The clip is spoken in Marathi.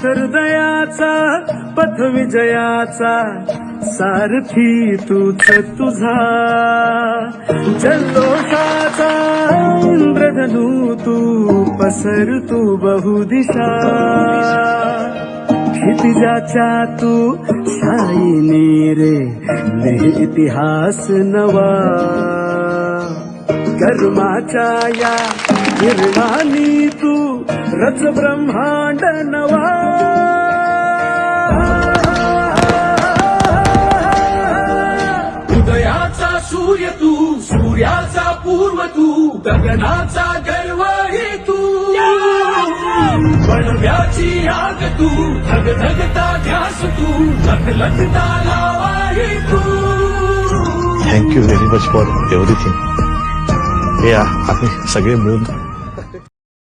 हृदयाचा पथ विजयाचा सारथी तूच तुझा जल्लोषाचा इंद्रधनू तू पसर तू बहुदिशा क्षितिजाच्या तू शाईनी रे लिह इतिहास नवा कर्माच्या या किरणानी तू रच ब्रह्मांड नवा उदयाचा सूर्य तू सूर्याचा पूर्व तू गगनाचा गर्व हे तू बनव्याची आग तू धगधगता ध्यास तू लखलखता लावा हे तू. Thank you very much for everything. हे आम्ही सगळे मिळून